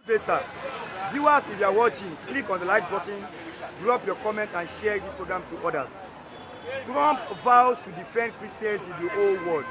Good day, sir. Viewers, if you are watching, click on the like button, drop your comment and share this program to others. Trump vows to defend Christians in the whole world.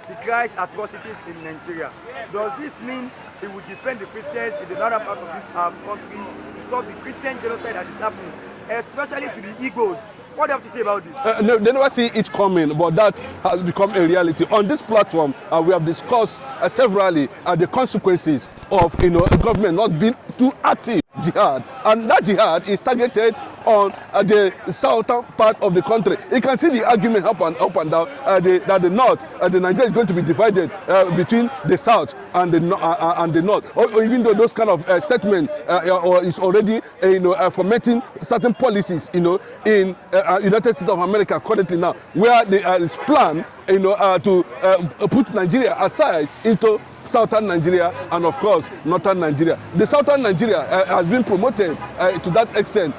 He cries atrocities in Nigeria. Does this mean he would defend the Christians in the northern part of this country to stop the Christian genocide that is happening, especially to the Igbos? What do you have to say about this? No, they never see it coming, but that has become a reality. On this platform, we have discussed severally the consequences of a government not being too active jihad, and that jihad is targeted on the southern part of the country. You can see the argument up and down that the north, the Nigeria is going to be divided between the south and the north. Or even though those kind of statement is already fomenting certain policies, in United States of America currently now, where there is plan, to put Nigeria aside into southern Nigeria and of course northern Nigeria. The southern Nigeria has been promoted to that extent,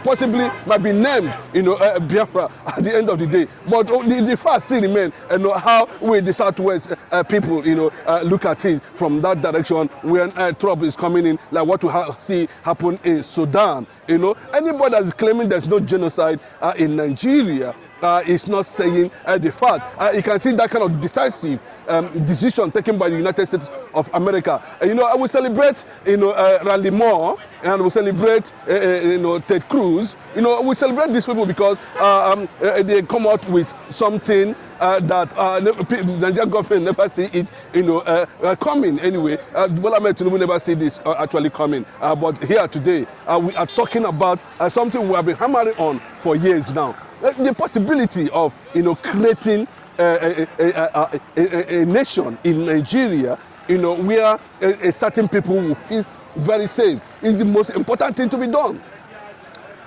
possibly might be named Biafra at the end of the day, but the fact still remains how will the southwest people look at it from that direction when trouble is coming in, like what we see happen in Sudan. Anybody that is claiming there's no genocide in Nigeria is not saying the fact. You can see that kind of decisive decision taken by the United States of America. I will celebrate, Randy Moore, and we celebrate, Ted Cruz. We celebrate these people because they come out with something that the Nigerian government never see it, coming anyway. Bola Ahmed Tinubu never see this actually coming. But here today, we are talking about something we have been hammering on for years now. The possibility of, creating a nation in Nigeria, where a certain people will feel very safe is the most important thing to be done.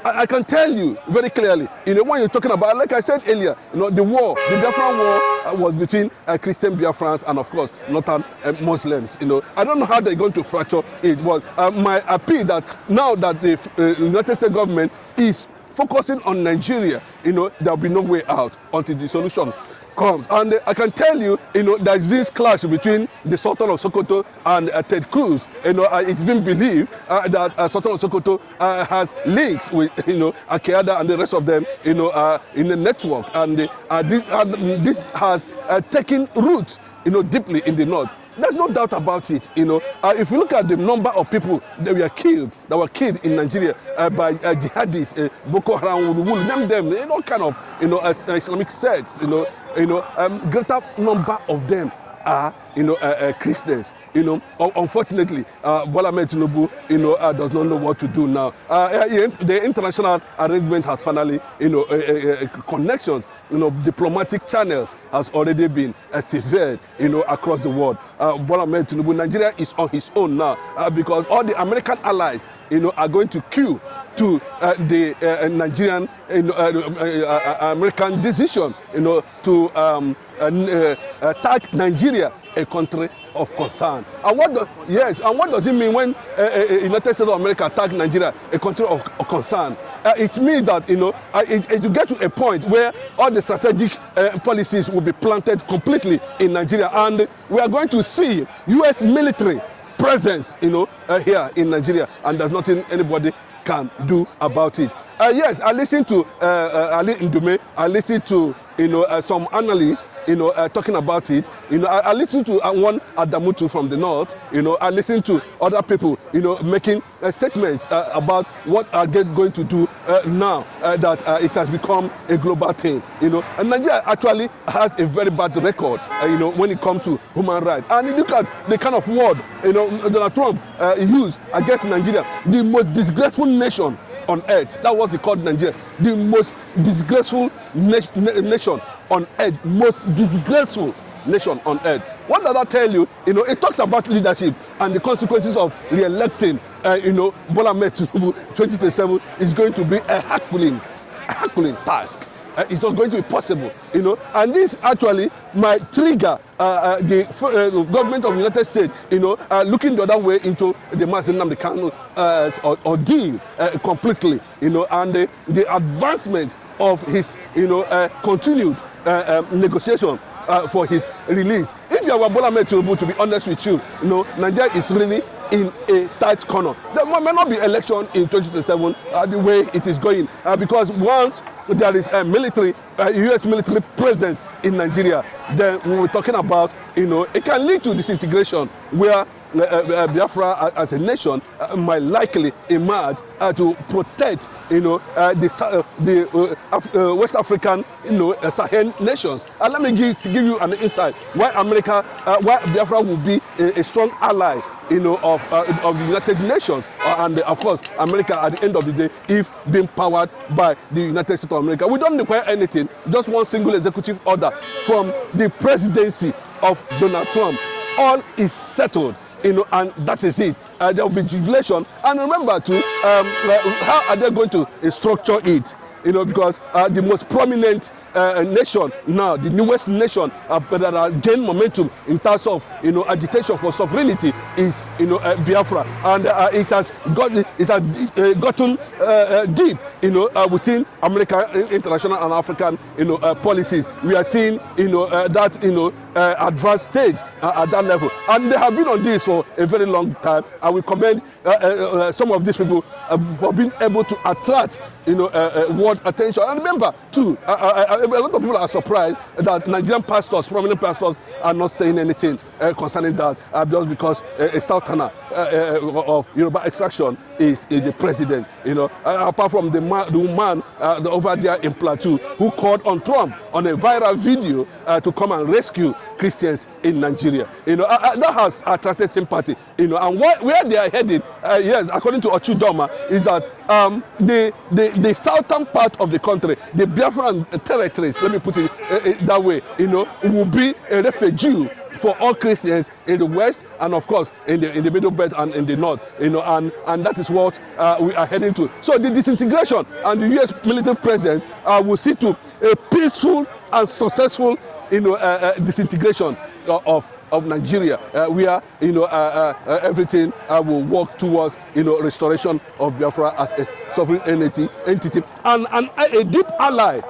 I can tell you very clearly, when you're talking about, like I said earlier, the war, the Biafran war was between Christian Biafrans and of course northern Muslims. I don't know how they're going to fracture it. But my appeal that now that the United States government is focusing on Nigeria, there'll be no way out until the solution comes. And I can tell you, there's this clash between the Sultan of Sokoto and Ted Cruz. It's been believed that Sultan of Sokoto has links with, Al-Qaeda and the rest of them, in the network. And this has taken roots, deeply in the north. There's no doubt about it. If you look at the number of people that were killed in Nigeria by jihadists, Boko Haram, we'll name them, all kind of, Islamic sects, greater number of them are, Christians. Unfortunately, Bola Ahmed Tinubu, does not know what to do now. The international arrangement has finally, connections, diplomatic channels has already been severed, across the world. Bola Ahmed Tinubu, Nigeria is on his own now because all the American allies, are going to queue to the Nigerian, American decision, to tag Nigeria a country of concern. And what does it mean when United States of America tag Nigeria a country of concern? It means that it will get to a point where all the strategic policies will be planted completely in Nigeria, and we are going to see U.S. military presence, here in Nigeria, and there's nothing anybody can do about it. Yes, I listened to Ali Ndume. I listened to some analysts, talking about it. I listened to one Adamutu from the north. I listened to other people, making statements about what are they going to do now that it has become a global thing. And Nigeria actually has a very bad record, when it comes to human rights. And you look at the kind of word, Donald Trump used against Nigeria, the most disgraceful nation on earth. That was the called Nigeria, the most disgraceful nation on earth, most disgraceful nation on earth. What does that tell you? It talks about leadership and the consequences of re-electing. Bola Ahmed Tinubu 2027 is going to be a Herculean task. It's not going to be possible, and this actually might trigger the government of the United States, looking the other way into the Mazi Nnamdi Kanu ordeal completely, and the advancement of his, continued negotiation for his release. If you are Bola Ahmed Tinubu, to be honest with you, Nigeria is really in a tight corner. There may not be election in 2027 the way it is going, because once there is a military, U.S. military presence in Nigeria, then we were talking about, it can lead to disintegration, where Biafra as a nation might likely emerge to protect, the West African, Sahel nations. And let me give you an insight why why Biafra will be a strong ally, of the United Nations, and of course America at the end of the day, if being powered by the United States of America. We don't require anything, just one single executive order from the presidency of Donald Trump. All is settled, and that is it. There will be jubilation. And remember too, how are they going to structure it? Because the most prominent nation now, the newest nation that are gain momentum in terms of agitation for sovereignty is Biafra, and it has gotten deep within American, international, and African policies. We are seeing that advanced stage at that level, and they have been on this for a very long time. And we commend some of these people for being able to attract world attention. And remember too, a lot of people are surprised that Nigerian pastors, prominent pastors, are not saying anything concerning that, just because a Southerner of Yoruba extraction is the president. Apart from the man over there in Plateau who called on Trump on a viral video to come and rescue Christians in Nigeria. That has attracted sympathy. And where they are headed, yes, according to Ochudoma, is that the southern part of the country, the Biafran territories, let me put it that way, will be a refugee for all Christians in the west, and of course in the middle belt and in the north, and that is what we are heading to. So the disintegration and the U.S. military presence will see to a peaceful and successful disintegration of Nigeria, where everything will work towards restoration of Biafra as a sovereign entity and a deep ally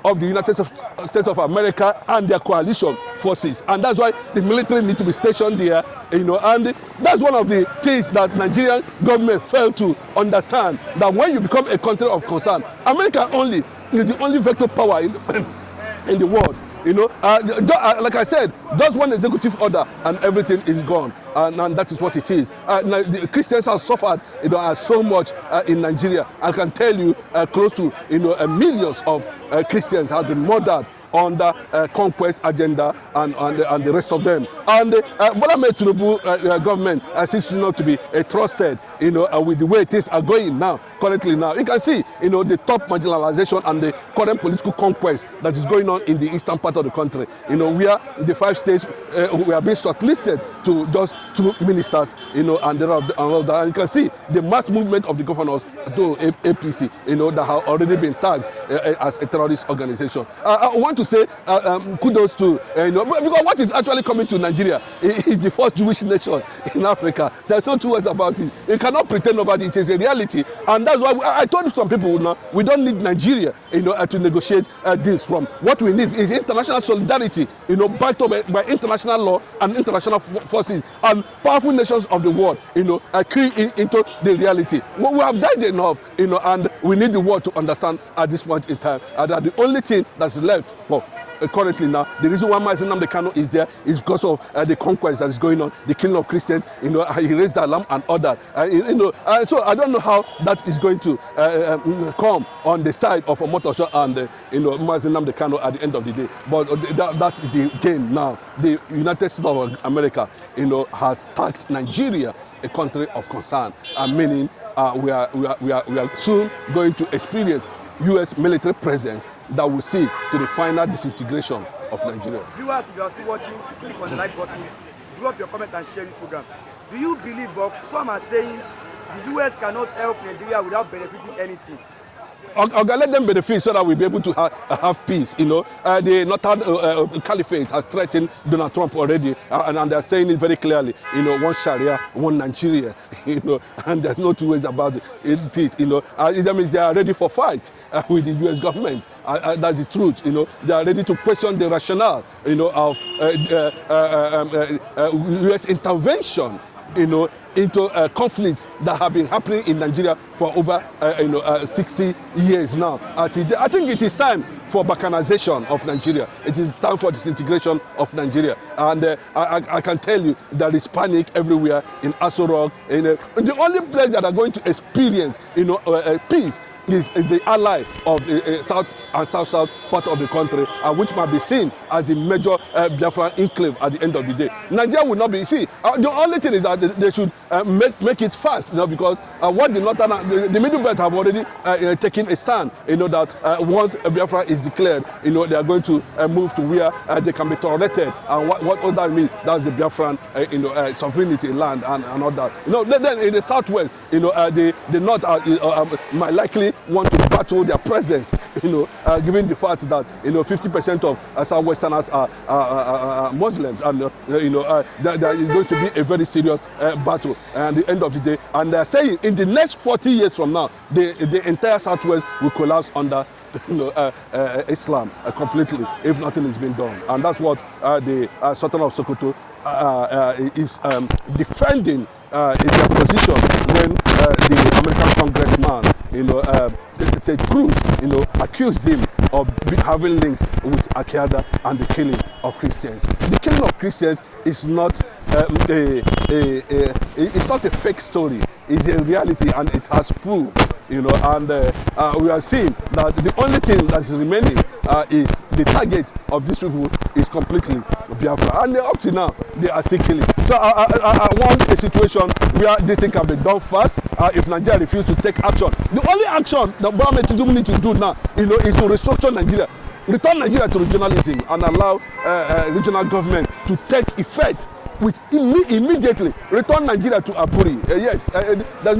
of the United States of America and their coalition forces. And that's why the military need to be stationed there, and that's one of the things that Nigerian government failed to understand, that when you become a country of concern, America only is the only vector power in the world. Like I said, just one executive order and everything is gone, and that is what it is. Now, the Christians have suffered, so much in Nigeria. I can tell you, close to millions of Christians have been murdered under conquest agenda and the rest of them. And Bola Ahmed Tinubu government seems not to be trusted, with the way things are going now, currently now. You can see, the top marginalization and the current political conquest that is going on in the eastern part of the country. Where the 5 states we are being shortlisted to just 2 ministers, and all that. And you can see the mass movement of the governors to APC, that have already been tagged as a terrorist organization. I want to say kudos to, because what is actually coming to Nigeria is the first Jewish nation in Africa. There's no two words about it. You cannot pretend about it. It is a reality. And that's why I told some people now, we don't need Nigeria, to negotiate deals from. What we need is international solidarity, backed up by international law and international forces and powerful nations of the world, key into the reality. Well, we have died enough, and we need the world to understand at this point in time that the only thing that's left for currently now, the reason why Mazi Nnamdi Kanu is there is because of the conquest that is going on, the killing of Christians. He raised the alarm and ordered. So I don't know how that is going to come on the side of Omotosho and Mazi Nnamdi Kanu at the end of the day. But that is the game now. The United States of America, has tagged Nigeria a country of concern, meaning we are soon going to experience U.S. military presence that will see to the final disintegration of Nigeria. Viewers, if you are still watching, click on the like button, drop your comment and share this program. Do you believe, but some are saying the U.S. cannot help Nigeria without benefiting anything? Okay, let them benefit so that we'll be able to have peace. The Northern Caliphate has threatened Donald Trump already, and they're saying it very clearly. One Sharia, one Nigeria. And there's no two ways about it. That means they are ready for fight with the U.S. government. That's the truth. They are ready to question the rationale, of U.S. intervention into conflicts that have been happening in Nigeria for over 60 years now. I think it is time for balkanization of Nigeria. It is time for disintegration of Nigeria. And I can tell you there is panic everywhere in Aso Rock. The only place that are going to experience peace is the ally of the south and south part of the country, which might be seen as the major Biafran enclave at the end of the day. Nigeria will not be. The only thing is that they should make it fast, because what the northern, the middle belt have already taken a stand. That once Biafra is declared, they are going to move to where they can be tolerated. And what that means, that's the Biafran, sovereignty land and all that. Then in the southwest, the north might likely want to battle their presence, given the fact that 50% of Southwesterners are Muslims, and there is going to be a very serious battle at the end of the day. And they're saying in the next 40 years from now, the entire Southwest will collapse under Islam completely if nothing is being done. And that's what the Sultan of Sokoto is defending in their position when the American congressman, Ted Cruz, accused him of having links with Al-Qaeda and the killing of Christians. The killing of Christians is not it's not a fake story. It's a reality, and it has proof. And we are seeing that the only thing that is remaining is the target of these people is completely Biafra, and up to now they are still killing. So I want a situation where this thing can be done fast. If Nigeria refuses to take action, the only action the government need to do now, is to restructure Nigeria, return Nigeria to regionalism, and allow regional government to take effect with immediately. Return Nigeria to Aburi. Yes, there's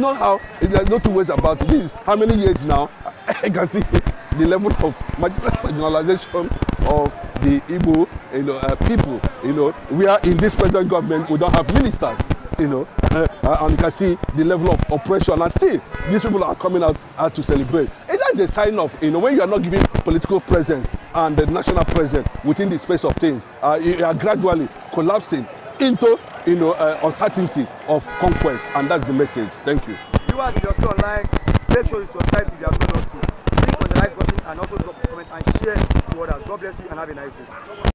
no two ways about it. This is how many years now? I can see the level of marginalization of the Igbo people. We are in this present government, we don't have ministers. And you can see the level of oppression, and still these people are coming out to celebrate. It is a sign of when you are not giving political presence and the national presence within the space of things, you are gradually collapsing into uncertainty of conquest, and that's the message. Thank you. Viewers, if you're still online, make sure you subscribe if you have not also. Click on the like button and also drop a comment and share to others. God bless you and have a nice day.